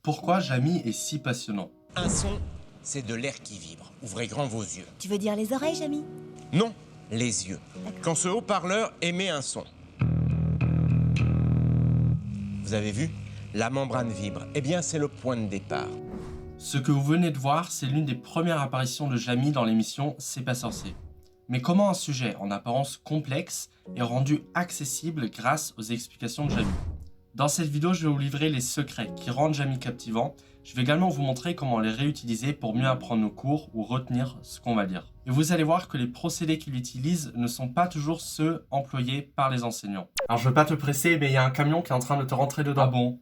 Pourquoi Jamy est si passionnant? Un son, c'est de l'air qui vibre. Ouvrez grand vos yeux. Tu veux dire les oreilles, Jamy? Non, les yeux. Quand ce haut-parleur émet un son. Vous avez vu? La membrane vibre. Eh bien, c'est le point de départ. Ce que vous venez de voir, c'est l'une des premières apparitions de Jamy dans l'émission C'est pas sorcier. Mais comment un sujet en apparence complexe est rendu accessible grâce aux explications de Jamy? Dans cette vidéo, je vais vous livrer les secrets qui rendent Jamy captivant. Je vais également vous montrer comment les réutiliser pour mieux apprendre nos cours ou retenir ce qu'on va dire. Et vous allez voir que les procédés qu'il utilise ne sont pas toujours ceux employés par les enseignants. Alors je veux pas te presser, mais il y a un camion qui est en train de te rentrer dedans. Ah bon?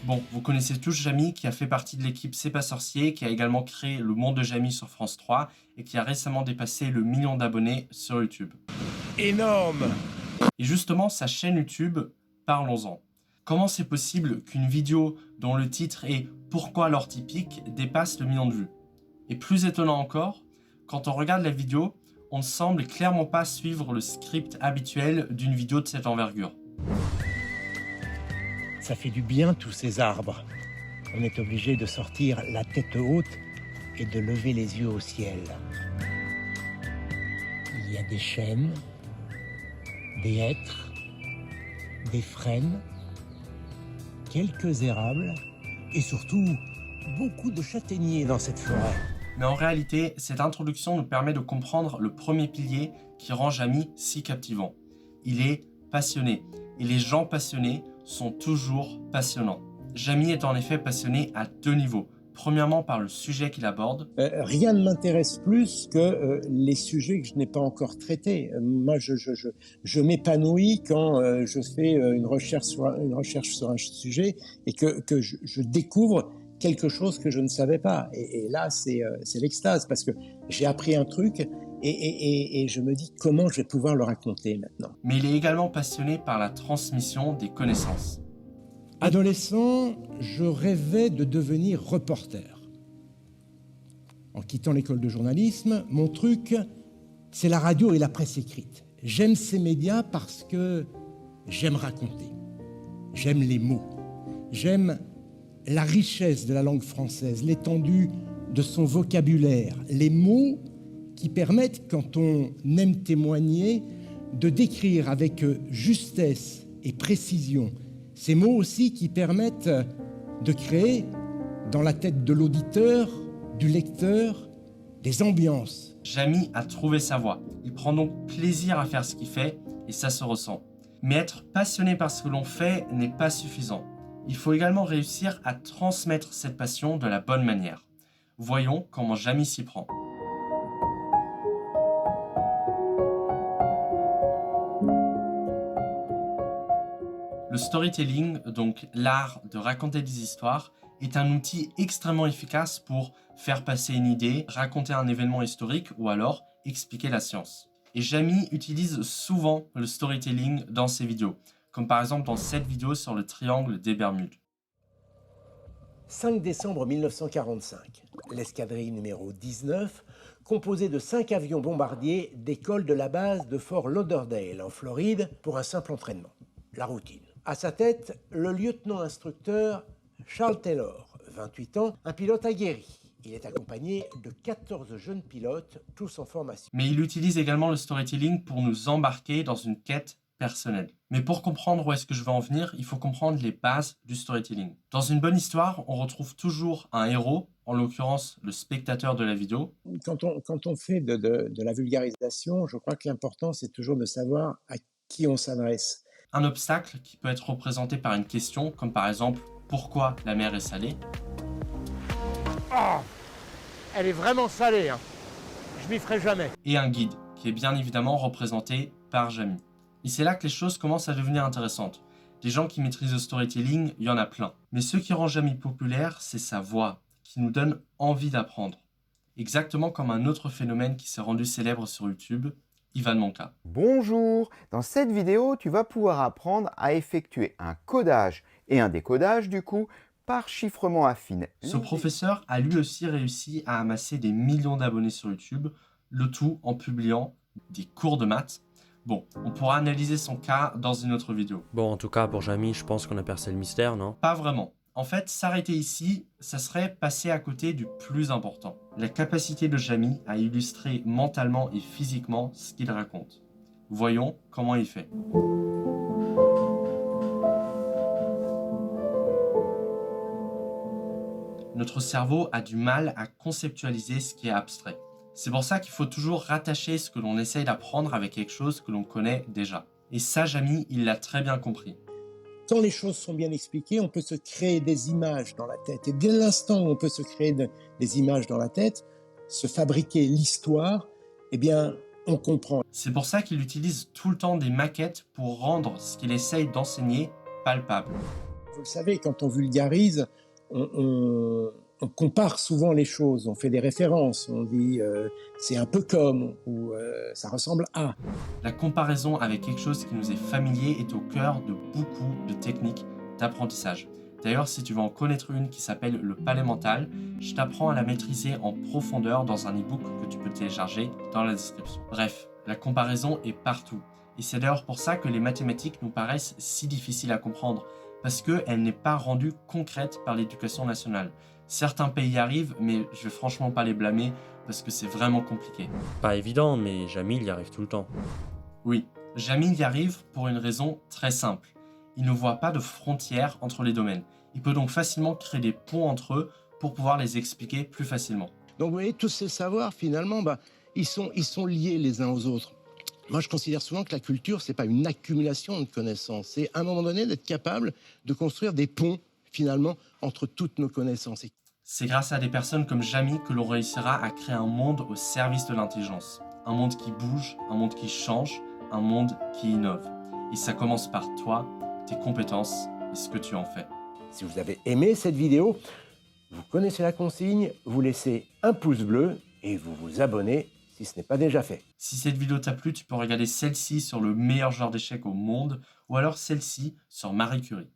Bon, vous connaissez tous Jamy qui a fait partie de l'équipe C'est pas sorcier, qui a également créé le monde de Jamy sur France 3 et qui a récemment dépassé le 1 million d'abonnés sur YouTube. Énorme! Et justement, sa chaîne YouTube, parlons-en. Comment c'est possible qu'une vidéo dont le titre est « Pourquoi l'or typique » dépasse le 1 million de vues? Et plus étonnant encore, quand on regarde la vidéo, on ne semble clairement pas suivre le script habituel d'une vidéo de cette envergure. Ça fait du bien tous ces arbres. On est obligé de sortir la tête haute et de lever les yeux au ciel. Il y a des chênes, des hêtres, des frênes, quelques érables et surtout beaucoup de châtaigniers dans cette forêt. Mais en réalité, cette introduction nous permet de comprendre le premier pilier qui rend Jamy si captivant. Il est passionné, et les gens passionnés sont toujours passionnants. Jamy est en effet passionné à deux niveaux. Premièrement par le sujet qu'il aborde. Rien ne m'intéresse plus que les sujets que je n'ai pas encore traités. Moi, je m'épanouis quand je fais une recherche sur un sujet et que je découvre quelque chose que je ne savais pas. Et là, c'est l'extase parce que j'ai appris un truc et je me dis comment je vais pouvoir le raconter maintenant. Mais il est également passionné par la transmission des connaissances. Adolescent, je rêvais de devenir reporter. En quittant l'école de journalisme, mon truc, c'est la radio et la presse écrite. J'aime ces médias parce que j'aime raconter. J'aime les mots. J'aime la richesse de la langue française, l'étendue de son vocabulaire, les mots qui permettent, quand on aime témoigner, de décrire avec justesse et précision. Ces mots aussi qui permettent de créer, dans la tête de l'auditeur, du lecteur, des ambiances. Jamy a trouvé sa voie. Il prend donc plaisir à faire ce qu'il fait et ça se ressent. Mais être passionné par ce que l'on fait n'est pas suffisant. Il faut également réussir à transmettre cette passion de la bonne manière. Voyons comment Jamy s'y prend. Le storytelling, donc l'art de raconter des histoires, est un outil extrêmement efficace pour faire passer une idée, raconter un événement historique ou alors expliquer la science. Et Jamy utilise souvent le storytelling dans ses vidéos, comme par exemple dans cette vidéo sur le triangle des Bermudes. 5 décembre 1945, l'escadrille numéro 19, composée de 5 avions bombardiers, décolle de la base de Fort Lauderdale en Floride pour un simple entraînement, la routine. À sa tête, le lieutenant-instructeur Charles Taylor, 28 ans, un pilote aguerri. Il est accompagné de 14 jeunes pilotes, tous en formation. Mais il utilise également le storytelling pour nous embarquer dans une quête personnelle. Mais pour comprendre où est-ce que je veux en venir, il faut comprendre les bases du storytelling. Dans une bonne histoire, on retrouve toujours un héros, en l'occurrence le spectateur de la vidéo. Quand on fait de la vulgarisation, je crois que l'important, c'est toujours de savoir à qui on s'adresse. Un obstacle qui peut être représenté par une question, comme par exemple « Pourquoi la mer est salée ?» Oh, elle est vraiment salée, hein. Je m'y ferai jamais. Et un guide, qui est bien évidemment représenté par Jamy. Et c'est là que les choses commencent à devenir intéressantes. Des gens qui maîtrisent le storytelling, il y en a plein. Mais ce qui rend Jamy populaire, c'est sa voix, qui nous donne envie d'apprendre. Exactement comme un autre phénomène qui s'est rendu célèbre sur YouTube, Ivan Monka. Bonjour, dans cette vidéo, tu vas pouvoir apprendre à effectuer un codage et un décodage du coup par chiffrement affine. Ce professeur a lui aussi réussi à amasser des millions d'abonnés sur YouTube, le tout en publiant des cours de maths. Bon, on pourra analyser son cas dans une autre vidéo. Bon, en tout cas, pour Jamy, je pense qu'on a percé le mystère, non? Pas vraiment. En fait, s'arrêter ici, ça serait passer à côté du plus important. La capacité de Jamy à illustrer mentalement et physiquement ce qu'il raconte. Voyons comment il fait. Notre cerveau a du mal à conceptualiser ce qui est abstrait. C'est pour ça qu'il faut toujours rattacher ce que l'on essaye d'apprendre avec quelque chose que l'on connaît déjà. Et ça, Jamy, il l'a très bien compris. Quand les choses sont bien expliquées, on peut se créer des images dans la tête. Et dès l'instant où on peut se créer des images dans la tête, se fabriquer l'histoire, eh bien, on comprend. C'est pour ça qu'il utilise tout le temps des maquettes pour rendre ce qu'il essaye d'enseigner palpable. Vous le savez, quand on vulgarise, on compare souvent les choses, on fait des références, on dit c'est un peu comme ou ça ressemble à. La comparaison avec quelque chose qui nous est familier est au cœur de beaucoup de techniques d'apprentissage. D'ailleurs, si tu veux en connaître une qui s'appelle le palais mental, je t'apprends à la maîtriser en profondeur dans un e-book que tu peux télécharger dans la description. Bref, la comparaison est partout. Et c'est d'ailleurs pour ça que les mathématiques nous paraissent si difficiles à comprendre, parce qu'elle n'est pas rendue concrète par l'éducation nationale. Certains pays y arrivent, mais je vais franchement pas les blâmer, parce que c'est vraiment compliqué. Pas évident, mais Jamy, il y arrive tout le temps. Oui, Jamy y arrive pour une raison très simple. Il ne voit pas de frontières entre les domaines. Il peut donc facilement créer des ponts entre eux pour pouvoir les expliquer plus facilement. Donc vous voyez, tous ces savoirs, finalement, ils sont liés les uns aux autres. Moi, je considère souvent que la culture, c'est pas une accumulation de connaissances. C'est à un moment donné d'être capable de construire des ponts, finalement, entre toutes nos connaissances. C'est grâce à des personnes comme Jamy que l'on réussira à créer un monde au service de l'intelligence. Un monde qui bouge, un monde qui change, un monde qui innove. Et ça commence par toi, tes compétences et ce que tu en fais. Si vous avez aimé cette vidéo, vous connaissez la consigne, vous laissez un pouce bleu et vous vous abonnez si ce n'est pas déjà fait. Si cette vidéo t'a plu, tu peux regarder celle-ci sur le meilleur joueur d'échecs au monde ou alors celle-ci sur Marie Curie.